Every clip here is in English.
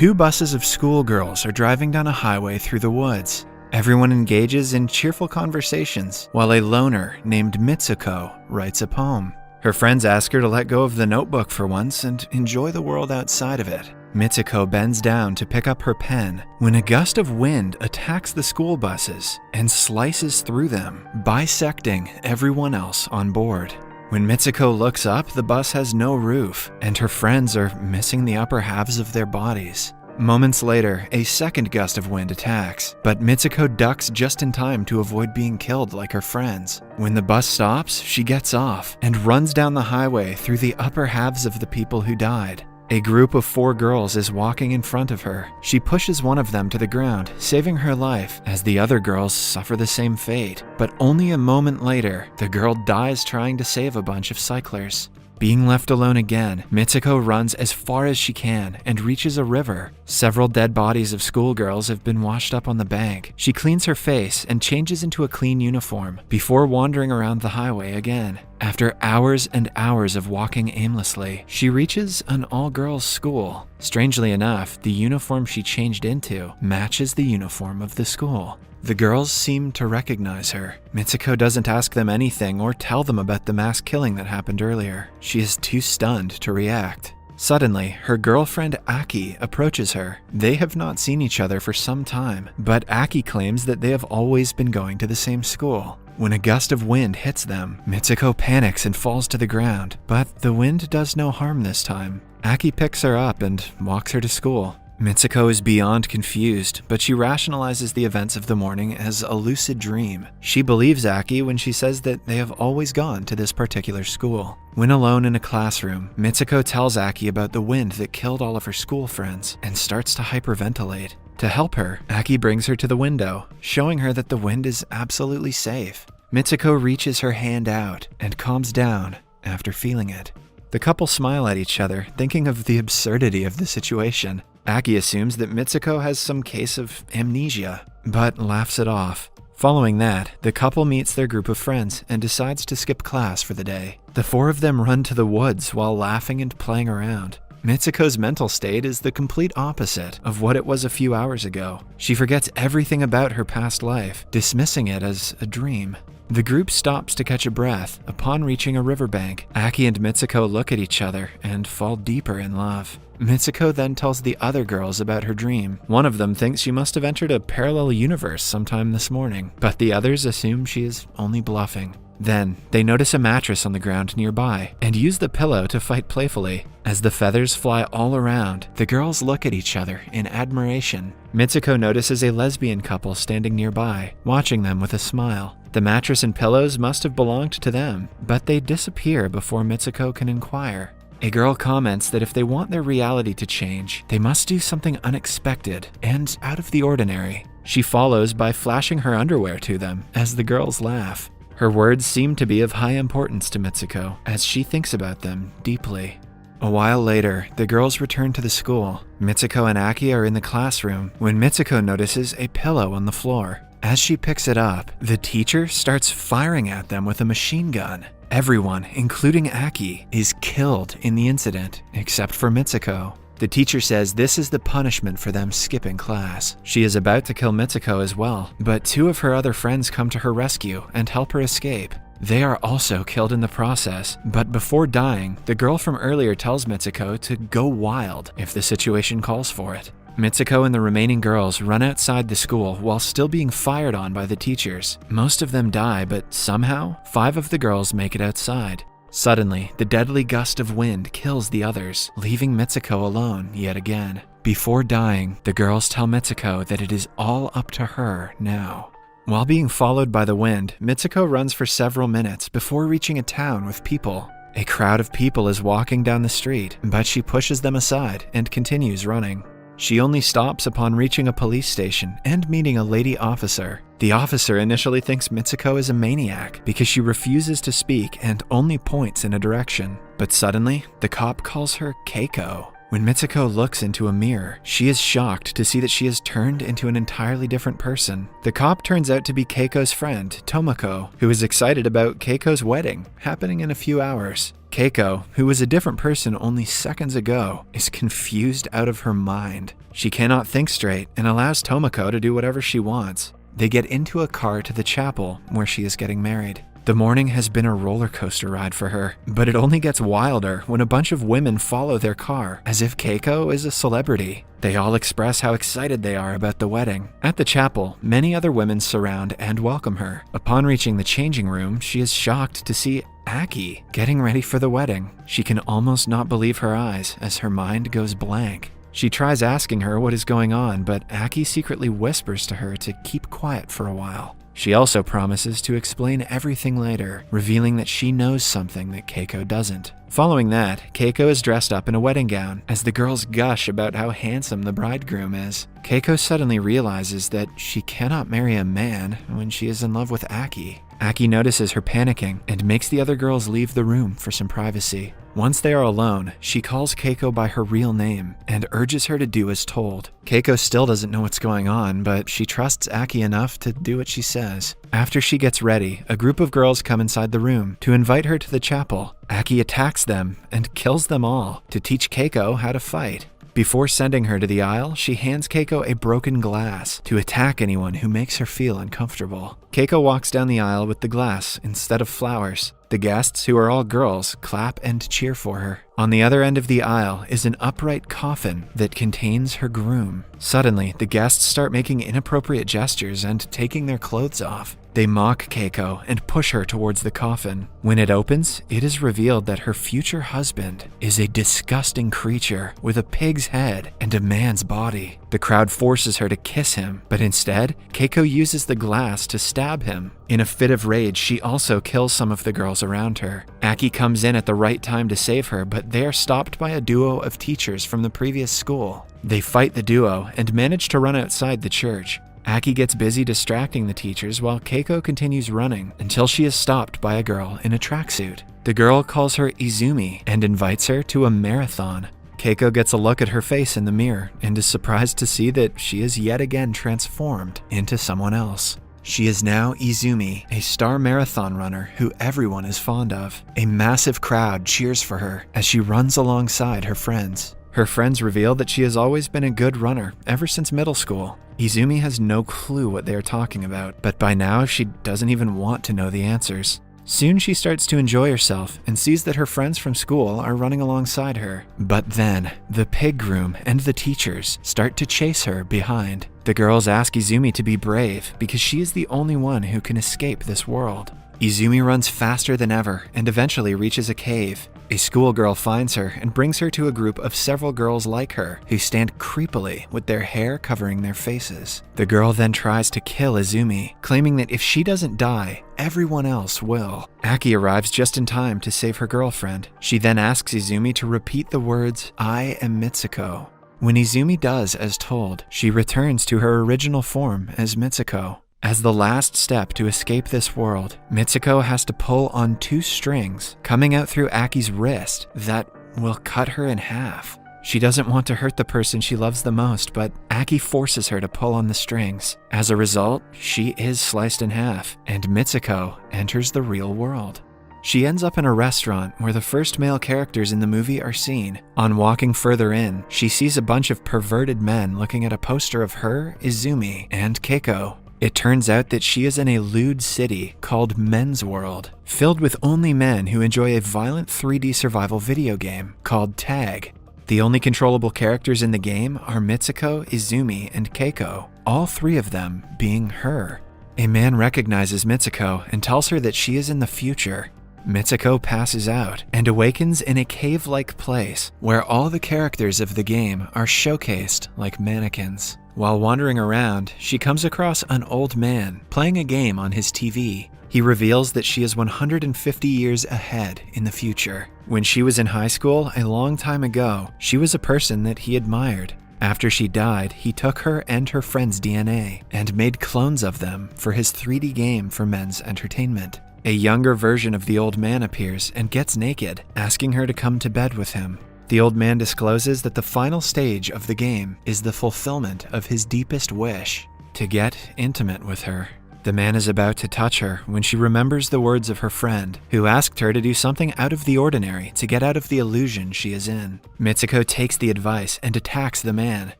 Two buses of schoolgirls are driving down a highway through the woods. Everyone engages in cheerful conversations, while a loner named Mitsuko writes a poem. Her friends ask her to let go of the notebook for once and enjoy the world outside of it. Mitsuko bends down to pick up her pen when a gust of wind attacks the school buses and slices through them, bisecting everyone else on board. When Mitsuko looks up, the bus has no roof, and her friends are missing the upper halves of their bodies. Moments later, a second gust of wind attacks, but Mitsuko ducks just in time to avoid being killed like her friends. When the bus stops, she gets off and runs down the highway through the upper halves of the people who died. A group of 4 girls is walking in front of her. She pushes one of them to the ground, saving her life, as the other girls suffer the same fate. But only a moment later, the girl dies trying to save a bunch of cyclers. Being left alone again, Mitsuko runs as far as she can and reaches a river. Several dead bodies of schoolgirls have been washed up on the bank. She cleans her face and changes into a clean uniform before wandering around the highway again. After hours and hours of walking aimlessly, she reaches an all-girls school. Strangely enough, the uniform she changed into matches the uniform of the school. The girls seem to recognize her. Mitsuko doesn't ask them anything or tell them about the mass killing that happened earlier. She is too stunned to react. Suddenly, her girlfriend Aki approaches her. They have not seen each other for some time, but Aki claims that they have always been going to the same school. When a gust of wind hits them, Mitsuko panics and falls to the ground, but the wind does no harm this time. Aki picks her up and walks her to school. Mitsuko is beyond confused, but she rationalizes the events of the morning as a lucid dream. She believes Aki when she says that they have always gone to this particular school. When alone in a classroom, Mitsuko tells Aki about the wind that killed all of her school friends and starts to hyperventilate. To help her, Aki brings her to the window, showing her that the wind is absolutely safe. Mitsuko reaches her hand out and calms down after feeling it. The couple smile at each other, thinking of the absurdity of the situation. Aki assumes that Mitsuko has some case of amnesia, but laughs it off. Following that, the couple meets their group of friends and decides to skip class for the day. The 4 of them run to the woods while laughing and playing around. Mitsuko's mental state is the complete opposite of what it was a few hours ago. She forgets everything about her past life, dismissing it as a dream. The group stops to catch a breath upon reaching a riverbank. Aki and Mitsuko look at each other and fall deeper in love. Mitsuko then tells the other girls about her dream. One of them thinks she must have entered a parallel universe sometime this morning, but the others assume she is only bluffing. Then, they notice a mattress on the ground nearby and use the pillow to fight playfully. As the feathers fly all around, the girls look at each other in admiration. Mitsuko notices a lesbian couple standing nearby, watching them with a smile. The mattress and pillows must have belonged to them, but they disappear before Mitsuko can inquire. A girl comments that if they want their reality to change, they must do something unexpected and out of the ordinary. She follows by flashing her underwear to them as the girls laugh. Her words seem to be of high importance to Mitsuko, as she thinks about them deeply. A while later, the girls return to the school. Mitsuko and Aki are in the classroom when Mitsuko notices a pillow on the floor. As she picks it up, the teacher starts firing at them with a machine gun. Everyone, including Aki, is killed in the incident, except for Mitsuko. The teacher says this is the punishment for them skipping class. She is about to kill Mitsuko as well, but 2 of her other friends come to her rescue and help her escape. They are also killed in the process, but before dying, the girl from earlier tells Mitsuko to go wild if the situation calls for it. Mitsuko and the remaining girls run outside the school while still being fired on by the teachers. Most of them die, but somehow, 5 of the girls make it outside. Suddenly, the deadly gust of wind kills the others, leaving Mitsuko alone yet again. Before dying, the girls tell Mitsuko that it is all up to her now. While being followed by the wind, Mitsuko runs for several minutes before reaching a town with people. A crowd of people is walking down the street, but she pushes them aside and continues running. She only stops upon reaching a police station and meeting a lady officer. The officer initially thinks Mitsuko is a maniac because she refuses to speak and only points in a direction. But suddenly, the cop calls her Keiko. When Mitsuko looks into a mirror, she is shocked to see that she has turned into an entirely different person. The cop turns out to be Keiko's friend, Tomoko, who is excited about Keiko's wedding, happening in a few hours. Keiko, who was a different person only seconds ago, is confused out of her mind. She cannot think straight and allows Tomoko to do whatever she wants. They get into a car to the chapel where she is getting married. The morning has been a roller coaster ride for her, but it only gets wilder when a bunch of women follow their car as if Keiko is a celebrity. They all express how excited they are about the wedding. At the chapel, many other women surround and welcome her. Upon reaching the changing room, she is shocked to see Aki getting ready for the wedding. She can almost not believe her eyes as her mind goes blank. She tries asking her what is going on, but Aki secretly whispers to her to keep quiet for a while. She also promises to explain everything later, revealing that she knows something that Keiko doesn't. Following that, Keiko is dressed up in a wedding gown as the girls gush about how handsome the bridegroom is. Keiko suddenly realizes that she cannot marry a man when she is in love with Aki. Aki notices her panicking and makes the other girls leave the room for some privacy. Once they are alone, she calls Keiko by her real name and urges her to do as told. Keiko still doesn't know what's going on, but she trusts Aki enough to do what she says. After she gets ready, a group of girls come inside the room to invite her to the chapel. Aki attacks them and kills them all to teach Keiko how to fight. Before sending her to the aisle, she hands Keiko a broken glass to attack anyone who makes her feel uncomfortable. Keiko walks down the aisle with the glass instead of flowers. The guests, who are all girls, clap and cheer for her. On the other end of the aisle is an upright coffin that contains her groom. Suddenly, the guests start making inappropriate gestures and taking their clothes off. They mock Keiko and push her towards the coffin. When it opens, it is revealed that her future husband is a disgusting creature with a pig's head and a man's body. The crowd forces her to kiss him, but instead, Keiko uses the glass to stab him. In a fit of rage, she also kills some of the girls around her. Aki comes in at the right time to save her, but they are stopped by a duo of teachers from the previous school. They fight the duo and manage to run outside the church. Aki gets busy distracting the teachers while Keiko continues running until she is stopped by a girl in a tracksuit. The girl calls her Izumi and invites her to a marathon. Keiko gets a look at her face in the mirror and is surprised to see that she is yet again transformed into someone else. She is now Izumi, a star marathon runner who everyone is fond of. A massive crowd cheers for her as she runs alongside her friends. Her friends reveal that she has always been a good runner ever since middle school. Izumi has no clue what they are talking about, but by now she doesn't even want to know the answers. Soon she starts to enjoy herself and sees that her friends from school are running alongside her. But then, the pig groom and the teachers start to chase her behind. The girls ask Izumi to be brave because she is the only one who can escape this world. Izumi runs faster than ever and eventually reaches a cave. A schoolgirl finds her and brings her to a group of several girls like her who stand creepily with their hair covering their faces. The girl then tries to kill Izumi, claiming that if she doesn't die, everyone else will. Aki arrives just in time to save her girlfriend. She then asks Izumi to repeat the words, "I am Mitsuko." When Izumi does as told, she returns to her original form as Mitsuko. As the last step to escape this world, Mitsuko has to pull on 2 strings coming out through Aki's wrist that will cut her in half. She doesn't want to hurt the person she loves the most, but Aki forces her to pull on the strings. As a result, she is sliced in half, and Mitsuko enters the real world. She ends up in a restaurant where the first male characters in the movie are seen. On walking further in, she sees a bunch of perverted men looking at a poster of her, Izumi, and Keiko. It turns out that she is in a lewd city called Men's World, filled with only men who enjoy a violent 3D survival video game called Tag. The only controllable characters in the game are Mitsuko, Izumi, and Keiko, all 3 of them being her. A man recognizes Mitsuko and tells her that she is in the future. Mitsuko passes out and awakens in a cave-like place where all the characters of the game are showcased like mannequins. While wandering around, she comes across an old man playing a game on his TV. He reveals that she is 150 years ahead in the future. When she was in high school a long time ago, she was a person that he admired. After she died, he took her and her friend's DNA and made clones of them for his 3D game for men's entertainment. A younger version of the old man appears and gets naked, asking her to come to bed with him. The old man discloses that the final stage of the game is the fulfillment of his deepest wish, to get intimate with her. The man is about to touch her when she remembers the words of her friend, who asked her to do something out of the ordinary to get out of the illusion she is in. Mitsuko takes the advice and attacks the man,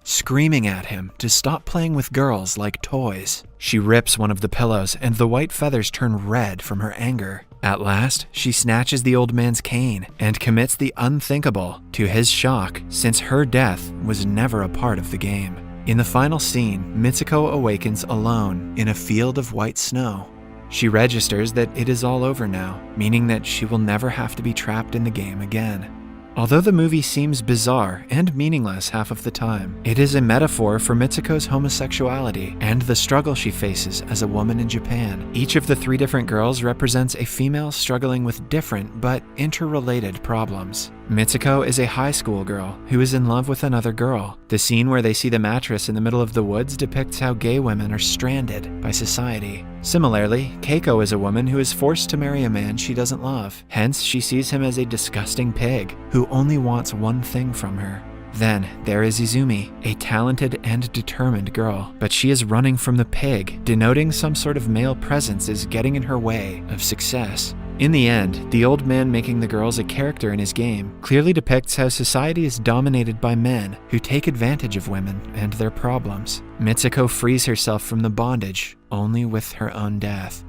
screaming at him to stop playing with girls like toys. She rips one of the pillows and the white feathers turn red from her anger. At last, she snatches the old man's cane and commits the unthinkable, to his shock, since her death was never a part of the game. In the final scene, Mitsuko awakens alone in a field of white snow. She registers that it is all over now, meaning that she will never have to be trapped in the game again. Although the movie seems bizarre and meaningless half of the time, it is a metaphor for Mitsuko's homosexuality and the struggle she faces as a woman in Japan. Each of the 3 different girls represents a female struggling with different but interrelated problems. Mitsuko is a high school girl who is in love with another girl. The scene where they see the mattress in the middle of the woods depicts how gay women are stranded by society. Similarly, Keiko is a woman who is forced to marry a man she doesn't love. Hence, she sees him as a disgusting pig who only wants one thing from her. Then, there is Izumi, a talented and determined girl, but she is running from the pig, denoting some sort of male presence is getting in her way of success. In the end, the old man making the girls a character in his game clearly depicts how society is dominated by men who take advantage of women and their problems. Mitsuko frees herself from the bondage only with her own death.